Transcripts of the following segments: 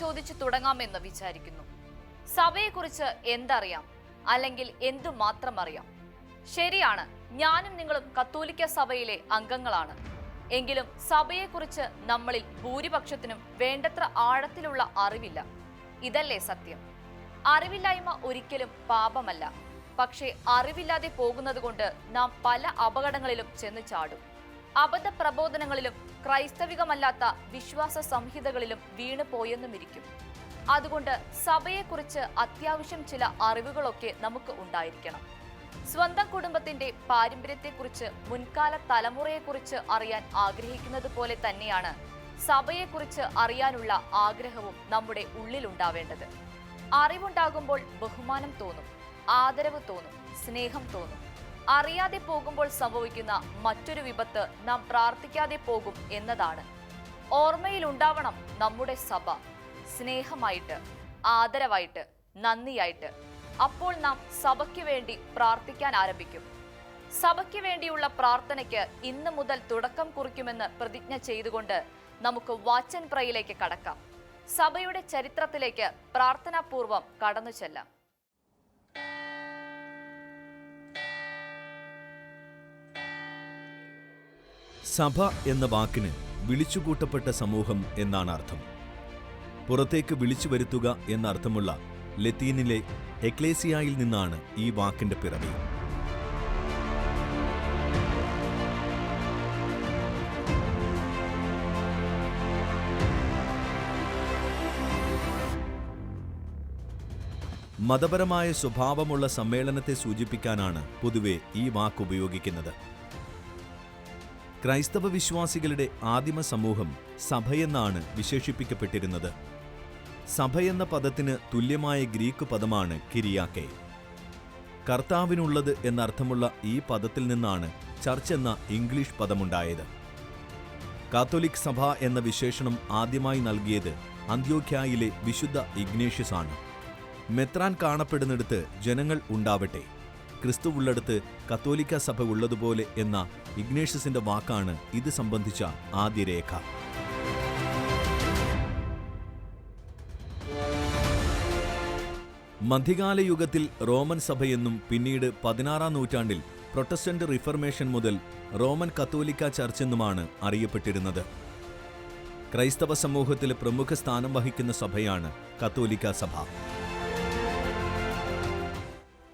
ചോദിച്ചു തുടങ്ങാമെന്ന് വിചാരിക്കുന്നു. സഭയെക്കുറിച്ച് എന്തറിയാം, അല്ലെങ്കിൽ എന്തുമാത്രം അറിയാം? ശരിയാണ്, ഞാനും നിങ്ങളും കത്തോലിക്ക സഭയിലെ അംഗങ്ങളാണ്. എങ്കിലും സഭയെക്കുറിച്ച് നമ്മളിൽ ഭൂരിപക്ഷത്തിനും വേണ്ടത്ര ആഴത്തിലുള്ള അറിവില്ല. ഇതല്ലേ സത്യം? അറിവില്ലായ്മ ഒരിക്കലും പാപമല്ല. പക്ഷേ അറിവില്ലാതെ പോകുന്നത് കൊണ്ട് നാം പല അപകടങ്ങളിലും ചെന്ന് ചാടും. അബദ്ധ പ്രബോധനങ്ങളിലും ക്രൈസ്തവികമല്ലാത്ത വിശ്വാസ സംഹിതകളിലും വീണു പോയെന്നുമിരിക്കും. അതുകൊണ്ട് സഭയെക്കുറിച്ച് അത്യാവശ്യം ചില അറിവുകളൊക്കെ നമുക്ക് ഉണ്ടായിരിക്കണം. സ്വന്തം കുടുംബത്തിന്റെ പാരമ്പര്യത്തെക്കുറിച്ച്, മുൻകാല തലമുറയെക്കുറിച്ച് അറിയാൻ ആഗ്രഹിക്കുന്നത് പോലെ തന്നെയാണ് സഭയെക്കുറിച്ച് അറിയാനുള്ള ആഗ്രഹവും നമ്മുടെ ഉള്ളിലുണ്ടാവേണ്ടത്. അറിവുണ്ടാകുമ്പോൾ ബഹുമാനം തോന്നും, ആദരവ് തോന്നും, സ്നേഹം തോന്നും. അറിയാതെ പോകുമ്പോൾ സംഭവിക്കുന്ന മറ്റൊരു വിപത്ത് നാം പ്രാർത്ഥിക്കാതെ പോകും എന്നതാണ്. ഓർമ്മയിലുണ്ടാവണം നമ്മുടെ സഭ, സ്നേഹമായിട്ട്, ആദരവായിട്ട്, നന്ദിയായിട്ട്. അപ്പോൾ നാം സഭയ്ക്ക് വേണ്ടി പ്രാർത്ഥിക്കാൻ ആരംഭിക്കും. സഭയ്ക്ക് വേണ്ടിയുള്ള പ്രാർത്ഥനയ്ക്ക് ഇന്ന് മുതൽ തുടക്കം കുറിക്കുമെന്ന് പ്രതിജ്ഞ ചെയ്തുകൊണ്ട് നമുക്ക് വാച്ച് ആൻഡ് പ്രേയിലേക്ക് കടക്കാം. സഭയുടെ ചരിത്രത്തിലേക്ക് പ്രാർത്ഥനാപൂർവം കടന്നു ചെല്ലാം. സഭ എന്ന വാക്കിന് വിളിച്ചുകൂട്ടപ്പെട്ട സമൂഹം എന്നാണ് അർത്ഥം. പുറത്തേക്ക് വിളിച്ചു വരുത്തുക എന്നർത്ഥമുള്ള ലത്തീനിലെ എക്ലേസിയായിൽ നിന്നാണ് ഈ വാക്കിന്റെ പിറവി. മതപരമായ സ്വഭാവമുള്ള സമ്മേളനത്തെ സൂചിപ്പിക്കാനാണ് പൊതുവെ ഈ വാക്ക് ഉപയോഗിക്കുന്നത്. ക്രൈസ്തവ വിശ്വാസികളുടെ ആദിമ സമൂഹം സഭയെന്നാണ് വിശേഷിപ്പിക്കപ്പെട്ടിരുന്നത്. സഭയെന്ന പദത്തിന് തുല്യമായ ഗ്രീക്ക് പദമാണ് കിരിയാക്കെ. കർത്താവിനുള്ളത് എന്നർത്ഥമുള്ള ഈ പദത്തിൽ നിന്നാണ് ചർച്ച് എന്ന ഇംഗ്ലീഷ് പദമുണ്ടായത്. കാത്തോലിക് സഭ എന്ന വിശേഷണം ആദ്യമായി നൽകിയത് അന്ത്യോഖ്യായിലെ വിശുദ്ധ ഇഗ്നേഷ്യസ് ആണ്. മെത്രാൻ കാണപ്പെടുന്നിടത്ത് ജനങ്ങൾ ഉണ്ടാവട്ടെ, ക്രിസ്തുവുള്ളിടത്ത് കത്തോലിക്ക സഭ ഉള്ളതുപോലെ എന്ന ഇഗ്നേഷ്യസിന്റെ വാക്കാണ് ഇത് സംബന്ധിച്ച ആദ്യ രേഖ. മധ്യകാല യുഗത്തിൽ റോമൻ സഭയെന്നും പിന്നീട് 16-ാം നൂറ്റാണ്ടിൽ പ്രൊട്ടസ്റ്റന്റ് റിഫർമേഷൻ മുതൽ റോമൻ കത്തോലിക്ക ചർച്ച് എന്നുമാണ് അറിയപ്പെട്ടിരുന്നത്. ക്രൈസ്തവ സമൂഹത്തിൽ പ്രമുഖ സ്ഥാനം വഹിക്കുന്ന സഭയാണ് കത്തോലിക്ക സഭ.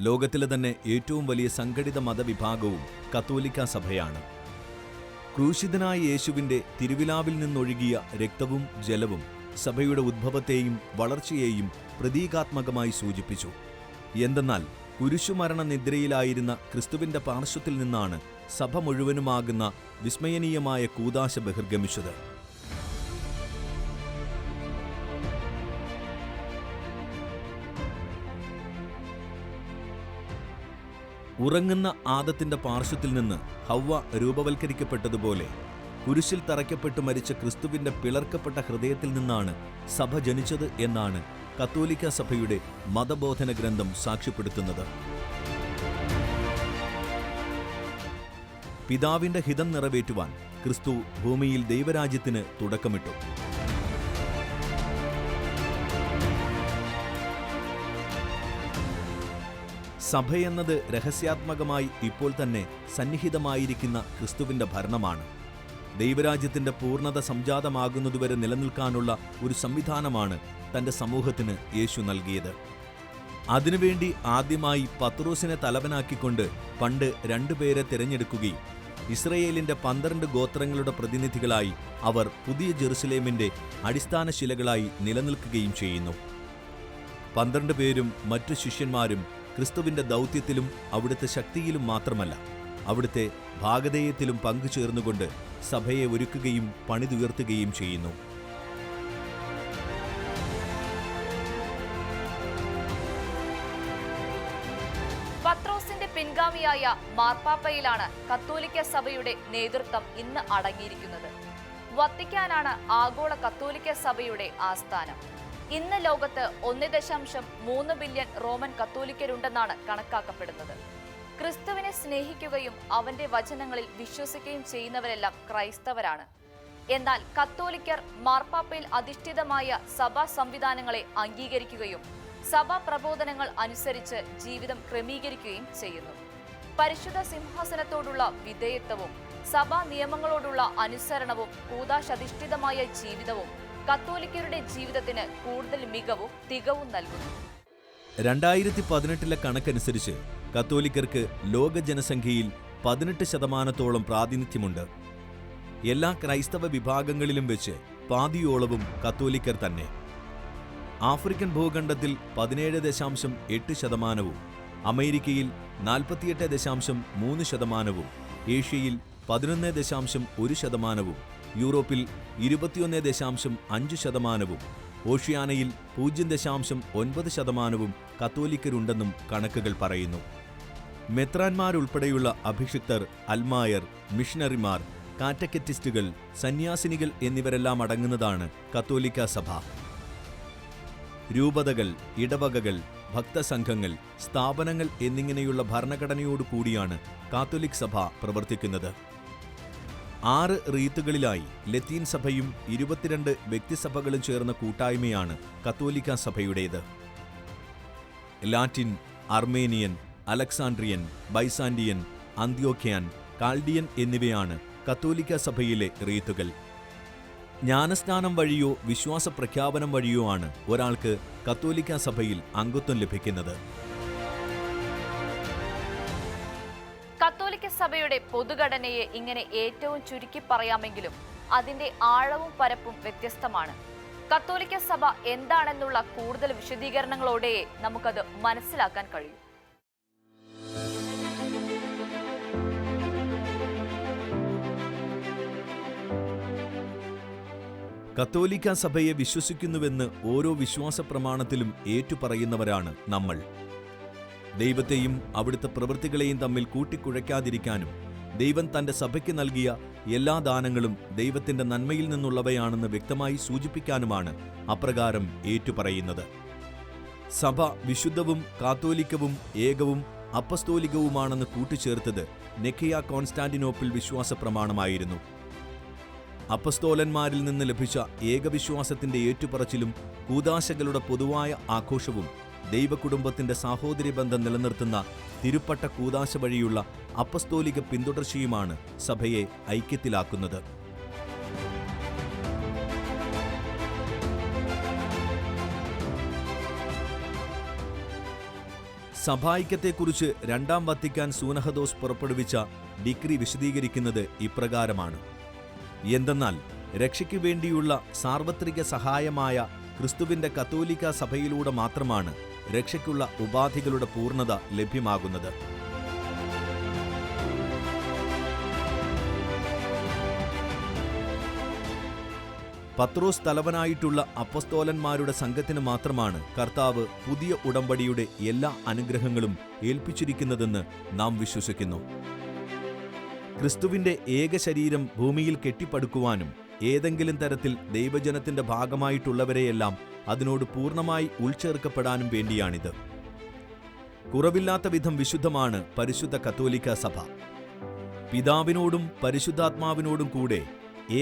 ലോകത്തിലെ തന്നെ ഏറ്റവും വലിയ സംഘടിത മതവിഭാഗവും കത്തോലിക്ക സഭയാണ്. ക്രൂശിതനായ യേശുവിന്റെ തിരുവിലാവിൽ നിന്നൊഴുകിയ രക്തവും ജലവും സഭയുടെ ഉദ്ഭവത്തെയും വളർച്ചയെയും പ്രതീകാത്മകമായി സൂചിപ്പിച്ചു. എന്തെന്നാൽ കുരിശുമരണ നിദ്രയിലായിരുന്ന ക്രിസ്തുവിന്റെ പാർശ്വത്തിൽ നിന്നാണ് സഭ മുഴുവനുമാകുന്ന വിസ്മയനീയമായ കൂദാശ ബഹിർഗമിച്ചത്. ഉറങ്ങുന്ന ആദത്തിന്റെ പാർശ്വത്തിൽ നിന്ന് ഹവ്വ രൂപവൽക്കരിക്കപ്പെട്ടതുപോലെ കുരിശിൽ തറയ്ക്കപ്പെട്ട് മരിച്ച ക്രിസ്തുവിന്റെ പിളർക്കപ്പെട്ട ഹൃദയത്തിൽ നിന്നാണ് സഭ ജനിച്ചത് എന്നാണ് കത്തോലിക്ക സഭയുടെ മതബോധന ഗ്രന്ഥം സാക്ഷ്യപ്പെടുത്തുന്നത്. പിതാവിന്റെ ഹിതം നിറവേറ്റുവാൻ ക്രിസ്തു ഭൂമിയിൽ ദൈവരാജ്യത്തിന് തുടക്കമിട്ടു. സഭയെന്നത് രഹസ്യാത്മകമായി ഇപ്പോൾ തന്നെ സന്നിഹിതമായിരിക്കുന്ന ക്രിസ്തുവിന്റെ ഭരണമാണ്. ദൈവരാജ്യത്തിന്റെ പൂർണ്ണത സംജാതമാകുന്നതുവരെ നിലനിൽക്കാനുള്ള ഒരു സംവിധാനമാണ് തന്റെ സമൂഹത്തിന് യേശു നൽകിയത്. അതിനുവേണ്ടി ആദ്യമായി പത്രോസിനെ തലവനാക്കിക്കൊണ്ട് പണ്ട് 2 പേരെ തിരഞ്ഞെടുക്കുകയും ഇസ്രയേലിന്റെ 12 ഗോത്രങ്ങളുടെ പ്രതിനിധികളായി അവർ പുതിയ ജെറുസലേമിന്റെ അടിസ്ഥാന ശിലകളായി നിലനിൽക്കുകയും ചെയ്യുന്നു. 12 പേരും മറ്റു ശിഷ്യന്മാരും ക്രിസ്തുവിന്റെ ദൗത്യത്തിലും അവിടുത്തെ ശക്തിയിലും മാത്രമല്ല, അവിടുത്തെ ഭാഗധേയത്തിലും പങ്കുചേർന്നുകൊണ്ട് സഭയെ ഒരുക്കുകയും പണിതുയർത്തുകയും ചെയ്യുന്നു. പത്രോസിന്റെ പിൻഗാമിയായ മാർപ്പാപ്പയിലാണ് കത്തോലിക്ക സഭയുടെ നേതൃത്വം ഇന്ന് അടങ്ങിയിരിക്കുന്നത്. വത്തിക്കാനാണ് ആഗോള കത്തോലിക്ക സഭയുടെ ആസ്ഥാനം. ഇന്ന് ലോകത്ത് 1.3 ബില്യൺ റോമൻ കത്തോലിക്കരുണ്ടെന്നാണ് കണക്കാക്കപ്പെടുന്നത്. ക്രിസ്തുവിനെ സ്നേഹിക്കുകയും അവന്റെ വചനങ്ങളിൽ വിശ്വസിക്കുകയും ചെയ്യുന്നവരെല്ലാം ക്രൈസ്തവരാണ്. എന്നാൽ കത്തോലിക്കർ മാർപ്പാപ്പയിൽ അധിഷ്ഠിതമായ സഭാ സംവിധാനങ്ങളെ അംഗീകരിക്കുകയും സഭാ പ്രബോധനങ്ങൾ അനുസരിച്ച് ജീവിതം ക്രമീകരിക്കുകയും ചെയ്യുന്നു. പരിശുദ്ധ സിംഹാസനത്തോടുള്ള വിധേയത്വവും സഭാ നിയമങ്ങളോടുള്ള അനുസരണവും കൂദാശധിഷ്ഠിതമായ ജീവിതവും കത്തോലിക്കരുടെ ജീവിതത്തിന് കൂടുതൽ മികവും തികവും നൽകുന്നു. 2018 കണക്കനുസരിച്ച് കത്തോലിക്കർക്ക് ലോക ജനസംഖ്യയിൽ 18% പ്രാതിനിധ്യമുണ്ട്. എല്ലാ ക്രൈസ്തവ വിഭാഗങ്ങളിലും വെച്ച് പാതിയോളവും കത്തോലിക്കർ തന്നെ. ആഫ്രിക്കൻ ഭൂഖണ്ഡത്തിൽ 17.8%, അമേരിക്കയിൽ 48.3%, ഏഷ്യയിൽ 11.1%, യൂറോപ്പിൽ 21.5%, ഓഷ്യാനയിൽ 0.9% കത്തോലിക്കരുണ്ടെന്നും കണക്കുകൾ പറയുന്നു. മെത്രാന്മാരുൾപ്പെടെയുള്ള അഭിഷിക്തർ, അൽമായർ, മിഷണറിമാർ, കാറ്റക്കെറ്റിസ്റ്റുകൾ, സന്യാസിനികൾ എന്നിവരെല്ലാം അടങ്ങുന്നതാണ് കത്തോലിക്ക സഭ. രൂപതകൾ, ഇടവകകൾ, ഭക്തസംഘങ്ങൾ, സ്ഥാപനങ്ങൾ എന്നിങ്ങനെയുള്ള ഭരണഘടനയോടു കൂടിയാണ് കാത്തോലിക് സഭ പ്രവർത്തിക്കുന്നത്. 6 റീത്തുകളിലായി ലത്തീൻ സഭയും 22 വ്യക്തിസഭകളും ചേർന്ന കൂട്ടായ്മയാണ് കത്തോലിക്ക സഭയുടേത്. ലാറ്റിൻ, അർമേനിയൻ, അലക്സാണ്ട്രിയൻ, ബൈസാൻഡിയൻ, അന്ത്യോക്യാൻ, കാൽഡിയൻ എന്നിവയാണ് കത്തോലിക്ക സഭയിലെ റീത്തുകൾ. ജ്ഞാനസ്നാനം വഴിയോ വിശ്വാസ പ്രഖ്യാപനം വഴിയോ ആണ് ഒരാൾക്ക് കത്തോലിക്ക സഭയിൽ അംഗത്വം ലഭിക്കുന്നത്. കത്തോലിക്ക സഭയുടെ പൊതുഘടനയെ ഇങ്ങനെ ഏറ്റവും ചുരുക്കി പറയാമെങ്കിലും അതിന്റെ ആഴവും പരപ്പും വ്യത്യസ്തമാണ്. കത്തോലിക്ക സഭ എന്താണെന്നുള്ള കൂടുതൽ വിശദീകരണങ്ങളോടെ നമുക്കത് മനസ്സിലാക്കാൻ കഴിയും. കത്തോലിക്ക സഭയെ വിശ്വസിക്കുന്നുവെന്ന് ഓരോ വിശ്വാസ പ്രമാണത്തിലും ഏറ്റുപറയുന്നവരാണ് നമ്മൾ. ദൈവത്തെയും അവിടുത്തെ പ്രവൃത്തികളെയും തമ്മിൽ കൂട്ടിക്കുഴയ്ക്കാതിരിക്കാനും ദൈവം തന്റെ സഭയ്ക്ക് നൽകിയ എല്ലാ ദാനങ്ങളും ദൈവത്തിന്റെ നന്മയിൽ നിന്നുള്ളവയാണെന്ന് വ്യക്തമായി സൂചിപ്പിക്കാനുമാണ് അപ്രകാരം ഏറ്റുപറയുന്നത്. സഭ വിശുദ്ധവും കാത്തോലിക്കവും ഏകവും അപ്പസ്തോലികവുമാണെന്ന് കൂട്ടിച്ചേർത്തത് നിക്കയ കോൺസ്റ്റാന്റിനോപ്പിൾ വിശ്വാസ പ്രമാണമായിരുന്നു. അപ്പസ്തോലന്മാരിൽ നിന്ന് ലഭിച്ച ഏകവിശ്വാസത്തിന്റെ ഏറ്റുപറച്ചിലും കൂദാശകളുടെ പൊതുവായ ആഘോഷവും ദൈവകുടുംബത്തിന്റെ സാഹോദര്യ ബന്ധം നിലനിർത്തുന്ന തിരുപ്പട്ട കൂദാശ വഴിയുള്ള അപ്പസ്തോലിക പിന്തുടർച്ചയുമാണ് സഭയെ ഐക്യത്തിലാക്കുന്നത്. സഭാഐക്യത്തെക്കുറിച്ച് രണ്ടാം വത്തിക്കാൻ സൂനഹദോസ് പുറപ്പെടുവിച്ച ഡിക്രി വിശദീകരിക്കുന്നത് ഇപ്രകാരമാണ്: എന്തെന്നാൽ രക്ഷയ്ക്കു വേണ്ടിയുള്ള സാർവത്രിക സഹായമായ ക്രിസ്തുവിന്റെ കത്തോലിക്ക സഭയിലൂടെ മാത്രമാണ് രക്ഷയ്ക്കുള്ള ഉപാധികളുടെ പൂർണ്ണത ലഭ്യമാകുന്നത്. പത്രോസ് തലവനായിട്ടുള്ള അപ്പസ്തോലന്മാരുടെ സംഘത്തിന് മാത്രമാണ് കർത്താവ് പുതിയ ഉടമ്പടിയുടെ എല്ലാ അനുഗ്രഹങ്ങളും ഏൽപ്പിച്ചിരിക്കുന്നതെന്ന് നാം വിശ്വസിക്കുന്നു. ക്രിസ്തുവിന്റെ ഏക ശരീരം ഭൂമിയിൽ കെട്ടിപ്പടുക്കുവാനും ഏതെങ്കിലും തരത്തിൽ ദൈവജനത്തിന്റെ ഭാഗമായിട്ടുള്ളവരെയെല്ലാം അതിനോട് പൂർണ്ണമായി ഉൾച്ചേർക്കപ്പെടാനും വേണ്ടിയാണിത്. കുറവില്ലാത്ത വിധം വിശുദ്ധമാണ് പരിശുദ്ധ കത്തോലിക്ക സഭ. പിതാവിനോടും പരിശുദ്ധാത്മാവിനോടും കൂടെ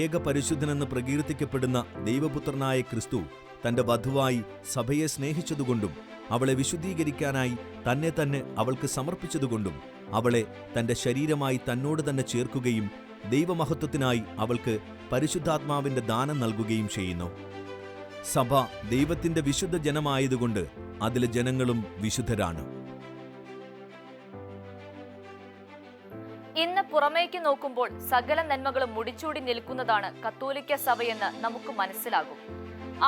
ഏക പരിശുദ്ധനെന്ന് പ്രകീർത്തിക്കപ്പെടുന്ന ദൈവപുത്രനായ ക്രിസ്തു തന്റെ വധുവായി സഭയെ സ്നേഹിച്ചതുകൊണ്ടും അവളെ വിശുദ്ധീകരിക്കാനായി തന്നെ അവൾക്ക് സമർപ്പിച്ചതുകൊണ്ടും അവളെ തന്റെ ശരീരമായി തന്നോട് തന്നെ ചേർക്കുകയും ദൈവമഹത്വത്തിനായി അവൾക്ക് പരിശുദ്ധാത്മാവിന്റെ ദാനം നൽകുകയും ചെയ്യുന്നു. സഭ ദൈവത്തിന്റെ വിശുദ്ധ ജനമായതുകൊണ്ട് അതിലെ ജനങ്ങളും വിശുദ്ധരാണ്. ഇന്ന് പുറമേക്ക് നോക്കുമ്പോൾ സകല നന്മകളും മുടിച്ചൂടി നിൽക്കുന്നതാണ് കത്തോലിക്ക സഭയെന്ന് നമുക്ക് മനസ്സിലാകും.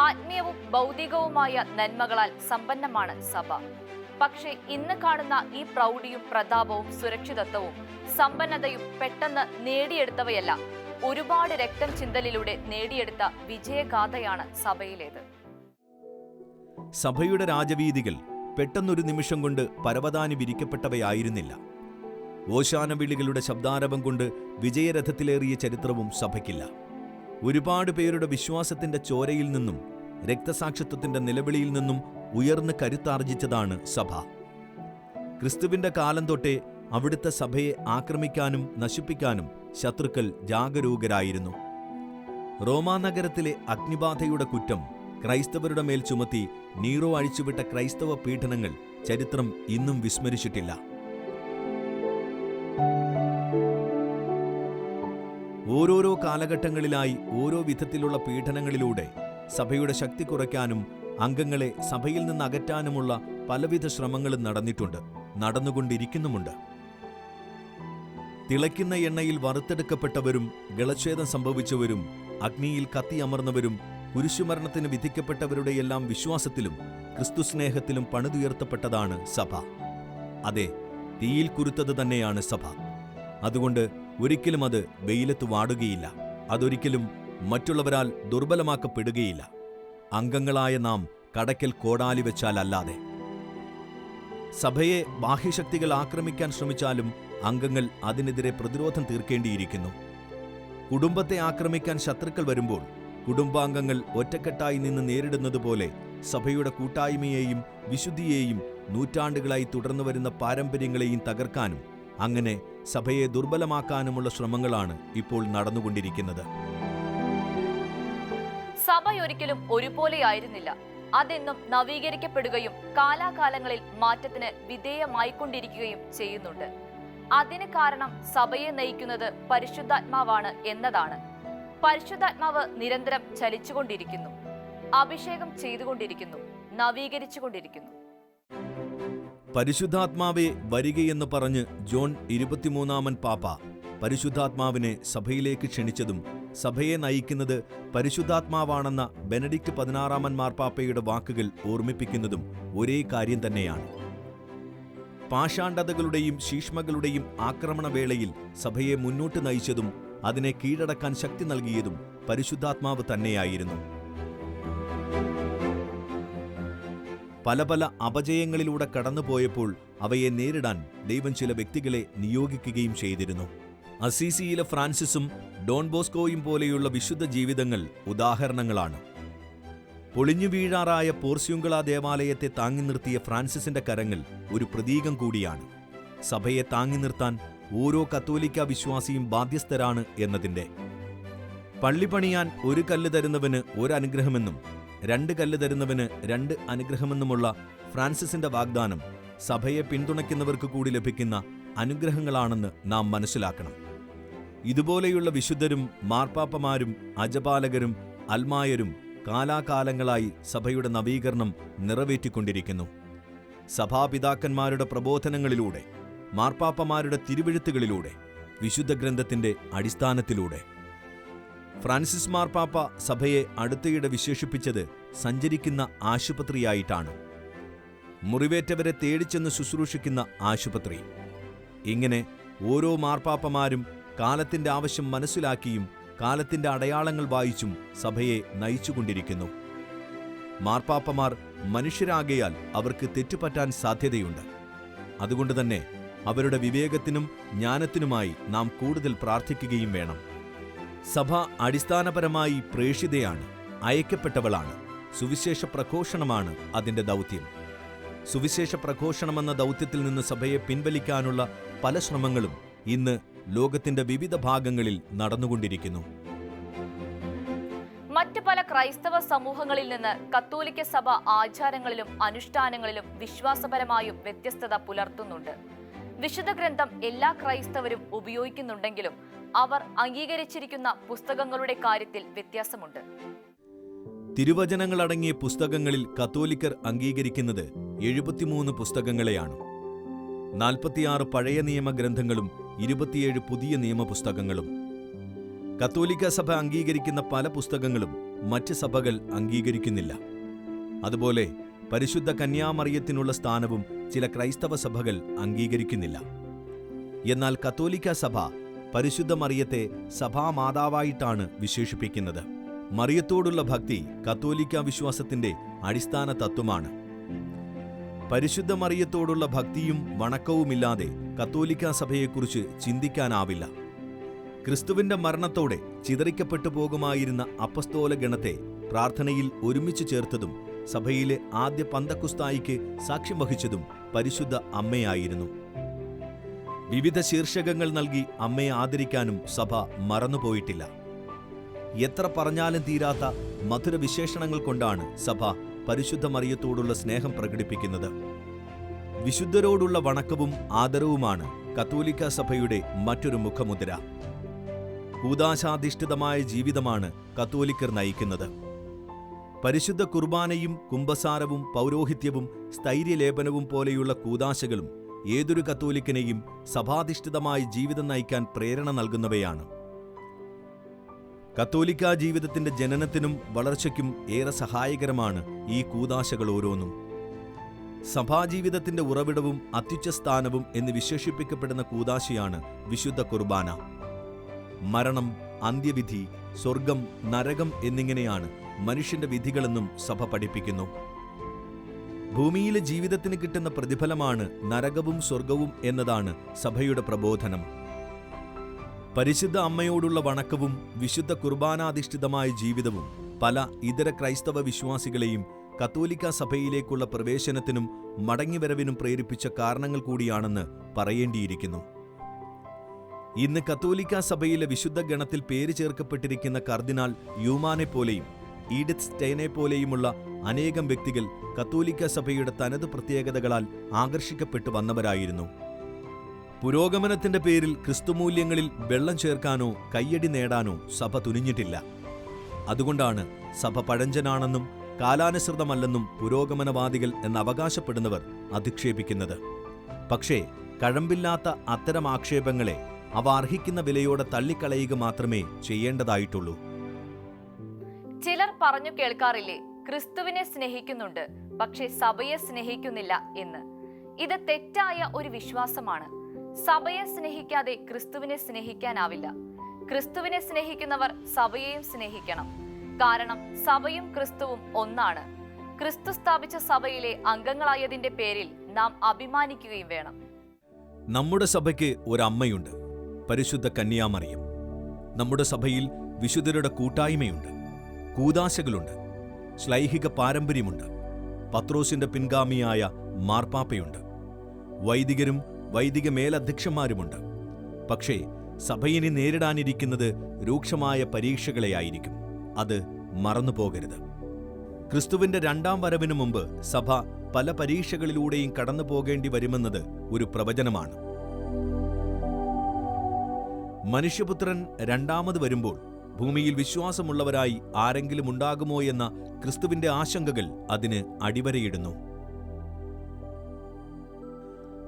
ആത്മീയവും ഭൗതികവുമായ നന്മകളാൽ സമ്പന്നമാണ് സഭ. പക്ഷേ ഇന്ന് കാണുന്ന ഈ പ്രൗഢിയും പ്രതാപവും സുരക്ഷിതത്വവും സമ്പന്നതയും പെട്ടെന്ന് നേടിയെടുത്തവയല്ല, ഒരുപാട് രക്തം ചിന്തലിലൂടെ നേടിയെടുത്ത വിജയഗാഥയാണ് സഭയിലേത്. സഭയുടെ രാജവീതികൾ പെട്ടെന്നൊരു നിമിഷം കൊണ്ട് പരവതാനി വിരിക്കപ്പെട്ടവയായിരുന്നില്ല. ഓശാന വിളികളുടെ ശബ്ദാരവം കൊണ്ട് വിജയരഥത്തിലേറിയ ചരിത്രവും സഭയ്ക്കില്ല. ഒരുപാട് പേരുടെ വിശ്വാസത്തിന്റെ ചോരയിൽ നിന്നും രക്തസാക്ഷിത്വത്തിന്റെ നിലവിളിയിൽ നിന്നും ഉയർന്ന് കരുത്താർജിച്ചതാണ് സഭ. ക്രിസ്തുവിന്റെ കാലം തൊട്ടേ അവിടുത്തെ സഭയെ ആക്രമിക്കാനും നശിപ്പിക്കാനും ശത്രുക്കൾ ജാഗരൂകരായിരുന്നു. റോമാനഗരത്തിലെ അഗ്നിബാധയുടെ കുറ്റം ക്രൈസ്തവരുടെ മേൽ ചുമത്തി നീറോ അഴിച്ചുവിട്ട ക്രൈസ്തവ പീഡനങ്ങൾ ചരിത്രം ഇന്നും വിസ്മരിച്ചിട്ടില്ല. ഓരോരോ കാലഘട്ടങ്ങളിലായി ഓരോ വിധത്തിലുള്ള പീഡനങ്ങളിലൂടെ സഭയുടെ ശക്തി കുറയ്ക്കാനും അംഗങ്ങളെ സഭയിൽ നിന്ന് അകറ്റാനുമുള്ള പലവിധ ശ്രമങ്ങളും നടന്നുകൊണ്ടിരിക്കുന്നുമുണ്ട്. തിളയ്ക്കുന്ന എണ്ണയിൽ വറുത്തെടുക്കപ്പെട്ടവരും ഗളച്ഛേദം സംഭവിച്ചവരും അഗ്നിയിൽ കത്തിയമർന്നവരും കുരിശുമരണത്തിന് വിധിക്കപ്പെട്ടവരുടെയെല്ലാം വിശ്വാസത്തിലും ക്രിസ്തുസ്നേഹത്തിലും പണിതുയർത്തപ്പെട്ടതാണ് സഭ. അതെ, തീയിൽ കുരുത്തത് തന്നെയാണ് സഭ. അതുകൊണ്ട് ഒരിക്കലും അത് വെയിലത്ത് വാടുകയില്ല. അതൊരിക്കലും മറ്റുള്ളവരാൽ ദുർബലമാക്കപ്പെടുകയില്ല, അംഗങ്ങളായ നാം കടയ്ക്കൽ കോടാലി വെച്ചാലല്ലാതെ. സഭയെ ബാഹ്യശക്തികൾ ആക്രമിക്കാൻ ശ്രമിച്ചാലും അംഗങ്ങൾ അതിനെതിരെ പ്രതിരോധം തീർക്കേണ്ടിയിരിക്കുന്നു. കുടുംബത്തെ ആക്രമിക്കാൻ ശത്രുക്കൾ വരുമ്പോൾ കുടുംബാംഗങ്ങൾ ഒറ്റക്കെട്ടായി നിന്ന് നേരിടുന്നതുപോലെ സഭയുടെ കൂട്ടായ്മയെയും വിശുദ്ധിയെയും നൂറ്റാണ്ടുകളായി തുടർന്നു വരുന്ന പാരമ്പര്യങ്ങളെയും തകർക്കാനും അങ്ങനെ സഭയെ ദുർബലമാക്കാനുമുള്ള ശ്രമങ്ങളാണ് ഇപ്പോൾ നടന്നുകൊണ്ടിരിക്കുന്നത്. സഭയൊരിക്കലും ഒരുപോലെയായിരുന്നില്ല. അതെന്നും നവീകരിക്കപ്പെടുകയും കാലാകാലങ്ങളിൽ മാറ്റത്തിന് വിധേയമായിക്കൊണ്ടിരിക്കുകയും ചെയ്യുന്നുണ്ട്. അതിന് കാരണം സഭയെ നയിക്കുന്നത് പരിശുദ്ധാത്മാവാണ് എന്നതാണ്. പരിശുദ്ധാത്മാവ് നിരന്തരം ചലിച്ചുകൊണ്ടിരിക്കുന്നു, അഭിഷേകം ചെയ്തുകൊണ്ടിരിക്കുന്നു, നവീകരിച്ചുകൊണ്ടിരിക്കുന്നു. പരിശുദ്ധാത്മാവെ വരികയെന്ന് പറഞ്ഞ് ജോൺ 23-ാമൻ പാപ്പ പരിശുദ്ധാത്മാവിനെ സഭയിലേക്ക് ക്ഷണിച്ചതും സഭയെ നയിക്കുന്നത് പരിശുദ്ധാത്മാവാണെന്ന ബെനഡിക്ട് 16-ാമൻ മാർപ്പാപ്പയുടെ വാക്കുകൾ ഓർമ്മിപ്പിക്കുന്നതും ഒരേ കാര്യം തന്നെയാണ്. പാഷാണ്ഡതകളുടെയും ശീഷ്മകളുടെയും ആക്രമണവേളയിൽ സഭയെ മുന്നോട്ട് നയിച്ചതും അതിനെ കീഴടക്കാൻ ശക്തി നൽകിയതും പരിശുദ്ധാത്മാവ് തന്നെയായിരുന്നു. പല പല അപജയങ്ങളിലൂടെ കടന്നുപോയപ്പോൾ അവയെ നേരിടാൻ ദൈവം ചില വ്യക്തികളെ നിയോഗിക്കുകയും ചെയ്തിരുന്നു. അസീസിയിലെ ഫ്രാൻസിസും ഡോൺ ബോസ്കോയും പോലെയുള്ള വിശുദ്ധ ജീവിതങ്ങൾ ഉദാഹരണങ്ങളാണ്. പൊളിഞ്ഞു വീഴാറായ പോർസ്യുങ്കള ദേവാലയത്തെ താങ്ങി നിർത്തിയ ഫ്രാൻസിസിന്റെ കരങ്ങൾ ഒരു പ്രതീകം കൂടിയാണ്. സഭയെ താങ്ങി നിർത്താൻ ഓരോ കത്തോലിക്ക വിശ്വാസിയും ബാധ്യസ്ഥരാണ് എന്നതിൻ്റെ. പള്ളി പണിയാൻ ഒരു കല്ല് തരുന്നവന് ഒരനുഗ്രഹമെന്നും 2 കല്ല് തരുന്നവന് 2 അനുഗ്രഹമെന്നുമുള്ള ഫ്രാൻസിസിന്റെ വാഗ്ദാനം സഭയെ പിന്തുണയ്ക്കുന്നവർക്ക് കൂടി ലഭിക്കുന്ന അനുഗ്രഹങ്ങളാണെന്ന് നാം മനസ്സിലാക്കണം. ഇതുപോലെയുള്ള വിശുദ്ധരും മാർപ്പാപ്പമാരും അജപാലകരും അൽമായരും കാലാകാലങ്ങളായി സഭയുടെ നവീകരണം നിറവേറ്റിക്കൊണ്ടിരിക്കുന്നു. സഭാപിതാക്കന്മാരുടെ പ്രബോധനങ്ങളിലൂടെ, മാർപ്പാപ്പമാരുടെ തിരുവെഴുത്തുകളിലൂടെ, വിശുദ്ധ ഗ്രന്ഥത്തിന്റെ അടിസ്ഥാനത്തിലൂടെ. ഫ്രാൻസിസ് മാർപ്പാപ്പ സഭയെ അടുത്തയിടെ വിശേഷിപ്പിച്ചത് സഞ്ചരിക്കുന്ന ആശുപത്രിയായിട്ടാണ്. മുറിവേറ്റവരെ തേടിച്ചെന്ന് ശുശ്രൂഷിക്കുന്ന ആശുപത്രി. ഇങ്ങനെ ഓരോ മാർപ്പാപ്പമാരും കാലത്തിന്റെ ആവശ്യം മനസ്സിലാക്കിയും കാലത്തിന്റെ അടയാളങ്ങൾ വായിച്ചും സഭയെ നയിച്ചുകൊണ്ടിരിക്കുന്നു. മാർപ്പാപ്പമാർ മനുഷ്യരാകയാൽ അവർക്ക് തെറ്റുപറ്റാൻ സാധ്യതയുണ്ട്. അതുകൊണ്ടുതന്നെ അവരുടെ വിവേകത്തിനും ജ്ഞാനത്തിനുമായി നാം കൂടുതൽ പ്രാർത്ഥിക്കുകയും വേണം. സഭ അടിസ്ഥാനപരമായി പ്രേഷിതയാണ്, അയക്കപ്പെട്ടവളാണ്. സുവിശേഷ പ്രഘോഷണമാണ് അതിന്റെ ദൗത്യം. സുവിശേഷ പ്രഘോഷണമെന്ന ദൗത്യത്തിൽ നിന്ന് സഭയെ പിൻവലിക്കാനുള്ള പല ശ്രമങ്ങളും ഇന്ന് ലോകത്തിന്റെ വിവിധ ഭാഗങ്ങളിൽ നടന്നുകൊണ്ടിരിക്കുന്നു. മറ്റ് പല ക്രൈസ്തവ സമൂഹങ്ങളിൽ നിന്ന് കത്തോലിക്ക സഭ ആചാരങ്ങളിലും അനുഷ്ഠാനങ്ങളിലും വിശ്വാസപരമായും വ്യത്യസ്തത പുലർത്തുന്നുണ്ട്. വിശുദ്ധ ഗ്രന്ഥം എല്ലാ ക്രൈസ്തവരും ഉപയോഗിക്കുന്നുണ്ടെങ്കിലും അവർ അംഗീകരിച്ചിരിക്കുന്ന പുസ്തകങ്ങളുടെ കാര്യത്തിൽ വ്യത്യാസമുണ്ട്. തിരുവചനങ്ങളടങ്ങിയ പുസ്തകങ്ങളിൽ കത്തോലിക്കർ അംഗീകരിക്കുന്നത് 73 പുസ്തകങ്ങളെയാണ്. 46 പഴയ നിയമ ഗ്രന്ഥങ്ങളും 27 പുതിയ നിയമപുസ്തകങ്ങളും. കത്തോലിക്ക സഭ അംഗീകരിക്കുന്ന പല പുസ്തകങ്ങളും മറ്റ് സഭകൾ അംഗീകരിക്കുന്നില്ല. അതുപോലെ പരിശുദ്ധ കന്യാമറിയത്തിനുള്ള സ്ഥാനവും ചില ക്രൈസ്തവ സഭകൾ അംഗീകരിക്കുന്നില്ല. എന്നാൽ കത്തോലിക്ക സഭ പരിശുദ്ധ മറിയത്തെ സഭാമാതാവായിട്ടാണ് വിശേഷിപ്പിക്കുന്നത്. മറിയത്തോടുള്ള ഭക്തി കത്തോലിക്ക വിശ്വാസത്തിന്റെ അടിസ്ഥാന തത്വമാണ്. പരിശുദ്ധ മറിയത്തോടുള്ള ഭക്തിയും വണക്കവുമില്ലാതെ കത്തോലിക്ക സഭയെക്കുറിച്ച് ചിന്തിക്കാനാവില്ല. ക്രിസ്തുവിന്റെ മരണത്തോടെ ചിതറിക്കപ്പെട്ടു പോകുമായിരുന്ന അപ്പസ്തോല ഗണത്തെ പ്രാർത്ഥനയിൽ ഒരുമിച്ച് ചേർത്തതും സഭയിലെ ആദ്യ പന്തക്കുസ്തായിക്ക് സാക്ഷ്യം വഹിച്ചതും പരിശുദ്ധ അമ്മയായിരുന്നു. വിവിധ ശീർഷകങ്ങൾ നൽകി അമ്മയെ ആദരിക്കാനും സഭ മറന്നുപോയിട്ടില്ല. എത്ര പറഞ്ഞാലും തീരാത്ത മധുര വിശേഷണങ്ങൾ കൊണ്ടാണ് സഭ പരിശുദ്ധ മറിയത്തോടുള്ള സ്നേഹം പ്രകടിപ്പിക്കുന്നത്. വിശുദ്ധരോടുള്ള വണക്കവും ആദരവുമാണ് കത്തോലിക്ക സഭയുടെ മറ്റൊരു മുഖമുദ്ര. കൂദാശാധിഷ്ഠിതമായ ജീവിതമാണ് കത്തോലിക്കർ നയിക്കുന്നത്. പരിശുദ്ധ കുർബാനയും കുമ്പസാരവും പൗരോഹിത്യവും സ്ഥൈര്യലേപനവും പോലെയുള്ള കൂദാശകളും ഏതൊരു കത്തോലിക്കനെയും സഭാധിഷ്ഠിതമായി ജീവിതം നയിക്കാൻ പ്രേരണ നൽകുന്നവയാണ്. കത്തോലിക്കാ ജീവിതത്തിന്റെ ജനനത്തിനും വളർച്ചയ്ക്കും ഏറെ സഹായകരമാണ് ഈ കൂദാശകൾ ഓരോന്നും. സഭാജീവിതത്തിന്റെ ഉറവിടവും അത്യുച്ചസ്ഥാനവും എന്ന് വിശേഷിപ്പിക്കപ്പെടുന്ന കൂദാശയാണ് വിശുദ്ധ കുർബാന. മരണം, അന്ത്യവിധി, സ്വർഗം, നരകം എന്നിങ്ങനെയാണ് മനുഷ്യന്റെ വിധികളെന്നും സഭ പഠിപ്പിക്കുന്നു. ഭൂമിയിലെ ജീവിതത്തിന് കിട്ടുന്ന പ്രതിഫലമാണ് നരകവും സ്വർഗവും എന്നതാണ് സഭയുടെ പ്രബോധനം. പരിശുദ്ധ അമ്മയോടുള്ള വണക്കവും വിശുദ്ധ കുർബാനാധിഷ്ഠിതമായ ജീവിതവും പല ഇതര ക്രൈസ്തവ വിശ്വാസികളെയും കത്തോലിക്ക സഭയിലേക്കുള്ള പ്രവേശനത്തിനും മടങ്ങിവരവിനും പ്രേരിപ്പിച്ച കാരണങ്ങൾ കൂടിയാണെന്ന് പറയേണ്ടിയിരിക്കുന്നു. ഇന്ന് കത്തോലിക്ക സഭയിലെ വിശുദ്ധ ഗണത്തിൽ പേര് ചേർക്കപ്പെട്ടിരിക്കുന്ന കർദിനാൾ യൂമാനെപ്പോലെയും ഈഡിത്ത് സ്റ്റെയിനെപ്പോലെയുമുള്ള അനേകം വ്യക്തികൾ കത്തോലിക്ക സഭയുടെ തനത് പ്രത്യേകതകളാൽ ആകർഷിക്കപ്പെട്ടു വന്നവരായിരുന്നു. പുരോഗമനത്തിന്റെ പേരിൽ ക്രിസ്തുമൂല്യങ്ങളിൽ വെള്ളം ചേർക്കാനോ കയ്യടി നേടാനോ സഭ തുനിഞ്ഞിട്ടില്ല. അതുകൊണ്ടാണ് സഭ പഴഞ്ചനാണെന്നും കാലാനുസൃതമല്ലെന്നും പുരോഗമനവാദികൾ എന്നവകാശപ്പെടുന്നവർ അധിക്ഷേപിക്കുന്നത്. പക്ഷേ കഴമ്പില്ലാത്ത അത്തരം ആക്ഷേപങ്ങളെ അവ അർഹിക്കുന്ന വിലയോടെ തള്ളിക്കളയുക മാത്രമേ ചെയ്യേണ്ടതായിട്ടുള്ളൂ. ചിലർ പറഞ്ഞു കേൾക്കാറില്ലേ, ക്രിസ്തുവിനെ സ്നേഹിക്കുന്നുണ്ട് പക്ഷേ സഭയെ സ്നേഹിക്കുന്നില്ല എന്ന്. ഇത് തെറ്റായ ഒരു വിശ്വാസമാണ്. സഭയെ സ്നേഹിക്കാതെ ക്രിസ്തുവിനെ സ്നേഹിക്കാനാവില്ല. ക്രിസ്തുവിനെ സ്നേഹിക്കുന്നവർ സഭയെയും സ്നേഹിക്കണം. കാരണം സഭയും ക്രിസ്തുവും ഒന്നാണ്. ക്രിസ്തു സ്ഥാപിച്ച സഭയിലെ അംഗങ്ങളായതിന്റെ പേരിൽ നാം അഭിമാനിക്കുകയും വേണം. നമ്മുടെ സഭയ്ക്ക് ഒരമ്മയുണ്ട്, പരിശുദ്ധ കന്യാമറിയം. നമ്മുടെ സഭയിൽ വിശുദ്ധരുടെ കൂട്ടായ്മയുണ്ട്, കൂദാശകളുണ്ട്, ശ്ലൈഹിക പാരമ്പര്യമുണ്ട്, പത്രോസിന്റെ പിൻഗാമിയായ മാർപ്പാപ്പയുണ്ട്, വൈദികരും വൈദിക മേലധ്യക്ഷന്മാരുമുണ്ട്. പക്ഷേ സഭയിനെ നേരിടാനിരിക്കുന്നത് രൂക്ഷമായ പരീക്ഷകളെയായിരിക്കും. അത് മറന്നുപോകരുത്. ക്രിസ്തുവിന്റെ രണ്ടാം വരവിനു മുമ്പ് സഭ പല പരീക്ഷകളിലൂടെയും കടന്നു പോകേണ്ടി വരുമെന്നത് ഒരു പ്രവചനമാണ്. മനുഷ്യപുത്രൻ രണ്ടാമത് വരുമ്പോൾ ഭൂമിയിൽ വിശ്വാസമുള്ളവരായി ആരെങ്കിലും ഉണ്ടാകുമോ എന്ന ക്രിസ്തുവിന്റെ ആശങ്കകൾ അതിന് അടിവരയിടുന്നു.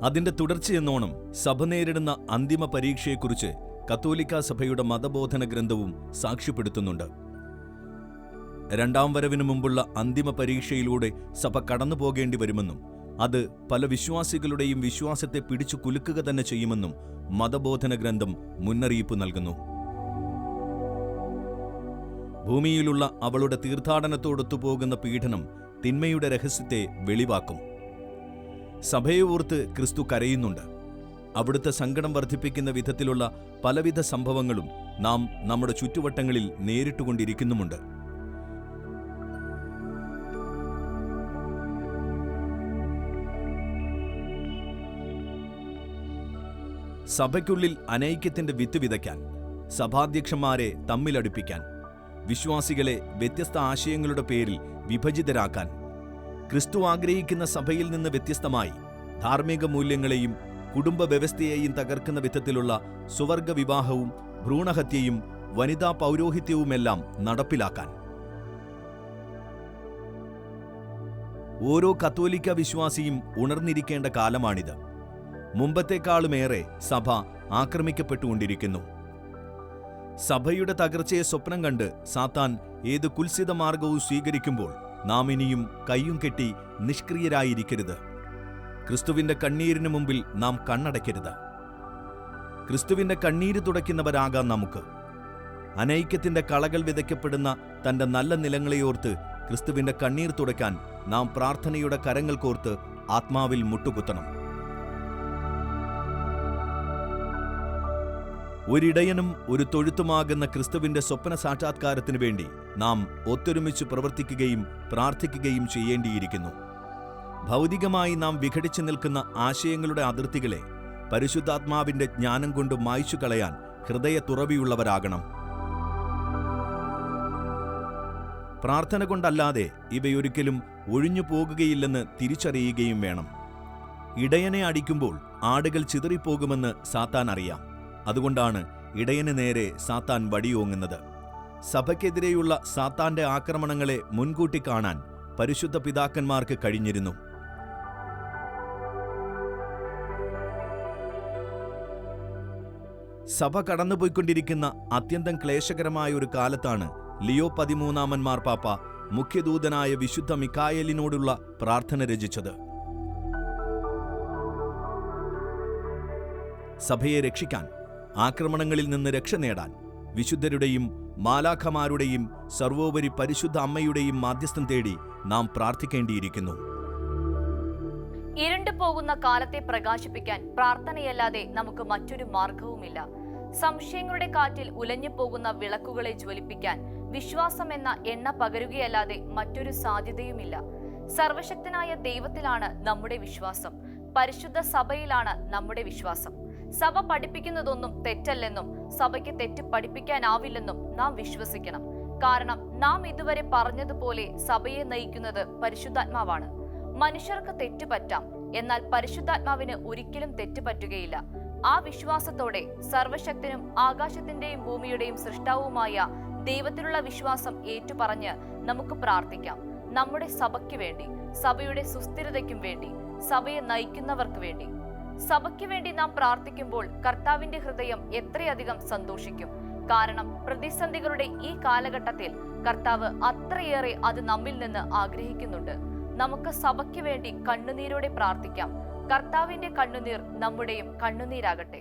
അതിന്റെ തുടർച്ചയെന്നോണം സഭ നേരിടുന്ന അന്തിമ പരീക്ഷയെക്കുറിച്ച് കത്തോലിക്ക സഭയുടെ മതബോധന ഗ്രന്ഥവും സാക്ഷ്യപ്പെടുത്തുന്നുണ്ട്. രണ്ടാം വരവിനു മുമ്പുള്ള അന്തിമ പരീക്ഷയിലൂടെ സഭ കടന്നു പോകേണ്ടി വരുമെന്നും അത് പല വിശ്വാസികളുടെയും വിശ്വാസത്തെ പിടിച്ചു കുലുക്കുക തന്നെ ചെയ്യുമെന്നും മതബോധന ഗ്രന്ഥം മുന്നറിയിപ്പ് നൽകുന്നു. ഭൂമിയിലുള്ള അവളുടെ തീർത്ഥാടനത്തോടൊത്തുപോകുന്ന പീഡനം തിന്മയുടെ രഹസ്യത്തെ വെളിവാക്കും. സഭയെ ഓർത്ത് ക്രിസ്തു കരയുന്നുണ്ട്. അവിടുത്തെ സങ്കടം വർദ്ധിപ്പിക്കുന്ന വിധത്തിലുള്ള പലവിധ സംഭവങ്ങളും നാം നമ്മുടെ ചുറ്റുവട്ടങ്ങളിൽ നേരിട്ടുകൊണ്ടിരിക്കുന്നുമുണ്ട്. സഭയ്ക്കുള്ളിൽ അനൈക്യത്തിന്റെ വിത്ത് വിതയ്ക്കാൻ, സഭാധ്യക്ഷന്മാരെ തമ്മിലടുപ്പിക്കാൻ, വിശ്വാസികളെ വ്യത്യസ്ത ആശയങ്ങളുടെ പേരിൽ വിഭജിതരാക്കാൻ, ക്രിസ്തു ആഗ്രഹിക്കുന്ന സഭയിൽ നിന്ന് വ്യത്യസ്തമായി ധാർമ്മിക മൂല്യങ്ങളെയും കുടുംബ വ്യവസ്ഥയെയും തകർക്കുന്ന വിധത്തിലുള്ള സുവർഗ വിവാഹവും ഭ്രൂണഹത്യയും വനിതാ പൗരോഹിത്യവുമെല്ലാം നടപ്പിലാക്കാൻ ഓരോ കത്തോലിക്ക വിശ്വാസിയും ഉണർന്നിരിക്കേണ്ട കാലമാണിത്. മുമ്പത്തെക്കാളുമേറെ സഭ ആക്രമിക്കപ്പെട്ടുകൊണ്ടിരിക്കുന്നു. സഭയുടെ തകർച്ചയെ സ്വപ്നം കണ്ട് സാത്താൻ ഏത് കുൽസിത മാർഗവും സ്വീകരിക്കുമ്പോൾ നാം ഇനിയും കയ്യും കെട്ടി നിഷ്ക്രിയരായിരിക്കരുത്. ക്രിസ്തുവിന്റെ കണ്ണീരിനു മുമ്പിൽ നാം കണ്ണടയ്ക്കരുത്. ക്രിസ്തുവിന്റെ കണ്ണീര് തുടയ്ക്കുന്നവരാകാം നമുക്ക്. അനൈക്യത്തിന്റെ കളകൾ വിതയ്ക്കപ്പെടുന്ന തന്റെ നല്ല നിലങ്ങളെയോർത്ത് ക്രിസ്തുവിന്റെ കണ്ണീർ തുടയ്ക്കാൻ നാം പ്രാർത്ഥനയുടെ കരങ്ങൾ കോർത്ത് ആത്മാവിൽ മുട്ടുകുത്തണം. ഒരിടയനും ഒരു തൊഴുത്തുമാകുന്ന ക്രിസ്തുവിന്റെ സ്വപ്ന സാക്ഷാത്കാരത്തിനു വേണ്ടി നാം ഒത്തൊരുമിച്ച് പ്രവർത്തിക്കുകയും പ്രാർത്ഥിക്കുകയും ചെയ്യേണ്ടിയിരിക്കുന്നു. ഭൗതികമായി നാം വിഘടിച്ചു നിൽക്കുന്ന ആശയങ്ങളുടെ അതിർത്തികളെ പരിശുദ്ധാത്മാവിന്റെ ജ്ഞാനം കൊണ്ട് മായ്ച്ചു കളയാൻ ഹൃദയ തുറവിയുള്ളവരാകണം. പ്രാർത്ഥന കൊണ്ടല്ലാതെ ഇവയൊരിക്കലും ഒഴിഞ്ഞു പോകുകയില്ലെന്ന് തിരിച്ചറിയുകയും വേണം. ഇടയനെ അടിക്കുമ്പോൾ ആടുകൾ ചിതറിപ്പോകുമെന്ന് സാത്താൻ അറിയാം. അതുകൊണ്ടാണ് ഇടയന് നേരെ സാത്താൻ വടിയോങ്ങുന്നത്. സഭയ്ക്കെതിരെയുള്ള സാത്താന്റെ ആക്രമണങ്ങളെ മുൻകൂട്ടി കാണാൻ പരിശുദ്ധ പിതാക്കന്മാർക്ക് കഴിഞ്ഞിരുന്നു. സഭ കടന്നുപോയിക്കൊണ്ടിരിക്കുന്ന അത്യന്തം ക്ലേശകരമായ ഒരു കാലത്താണ് ലിയോ 13 മാർപ്പാപ്പ മുഖ്യദൂതനായ വിശുദ്ധ മിക്കായേലിനോടുള്ള പ്രാർത്ഥന രചിച്ചത്. സഭയെ രക്ഷിക്കാൻ, ആക്രമണങ്ങളിൽ നിന്ന് രക്ഷ നേടാൻ വിശുദ്ധരുടെയും മാലാഖമാരുടെയും സർവോപരി പരിശുദ്ധ അമ്മയുടെയും മാധ്യസ്ഥം തേടി നാം പ്രാർത്ഥിക്കേണ്ടിയിരിക്കുന്നു. ഇരുണ്ടു പോകുന്ന കാലത്തെ പ്രകാശിപ്പിക്കാൻ പ്രാർത്ഥനയല്ലാതെ നമുക്ക് മറ്റൊരു മാർഗവുമില്ല. സംശയങ്ങളുടെ കാറ്റിൽ ഉലഞ്ഞു പോകുന്ന വിളക്കുകളെ ജ്വലിപ്പിക്കാൻ വിശ്വാസം എന്ന എണ്ണ പകരുകയല്ലാതെ മറ്റൊരു സാധ്യതയുമില്ല. സർവശക്തനായ ദൈവത്തിലാണ് നമ്മുടെ വിശ്വാസം. പരിശുദ്ധ സഭയിലാണ് നമ്മുടെ വിശ്വാസം. സഭ പഠിപ്പിക്കുന്നതൊന്നും തെറ്റല്ലെന്നും സഭയ്ക്ക് തെറ്റ് പഠിപ്പിക്കാനാവില്ലെന്നും നാം വിശ്വസിക്കണം. കാരണം നാം ഇതുവരെ പറഞ്ഞതുപോലെ സഭയെ നയിക്കുന്നത് പരിശുദ്ധാത്മാവാണ്. മനുഷ്യർക്ക് തെറ്റുപറ്റാം, എന്നാൽ പരിശുദ്ധാത്മാവിന് ഒരിക്കലും തെറ്റുപറ്റുകയില്ല. ആ വിശ്വാസത്തോടെ സർവശക്തനും ആകാശത്തിന്റെയും ഭൂമിയുടെയും സൃഷ്ടാവുമായ ദൈവത്തിലുള്ള വിശ്വാസം ഏറ്റുപറഞ്ഞ് നമുക്ക് പ്രാർത്ഥിക്കാം. നമ്മുടെ സഭയ്ക്ക് വേണ്ടി, സഭയുടെ സുസ്ഥിരതയ്ക്കും വേണ്ടി, സഭയെ നയിക്കുന്നവർക്ക് വേണ്ടി. സഭയ്ക്ക് വേണ്ടി നാം പ്രാർത്ഥിക്കുമ്പോൾ കർത്താവിന്റെ ഹൃദയം എത്രയധികം സന്തോഷിക്കും. കാരണം പ്രതിസന്ധികളുടെ ഈ കാലഘട്ടത്തിൽ കർത്താവ് അത്രയേറെ അത് നമ്മിൽ നിന്ന് ആഗ്രഹിക്കുന്നുണ്ട്. നമുക്ക് സഭയ്ക്ക് വേണ്ടി കണ്ണുനീരോടെ പ്രാർത്ഥിക്കാം. കർത്താവിന്റെ കണ്ണുനീർ നമ്മുടെയും കണ്ണുനീരാകട്ടെ.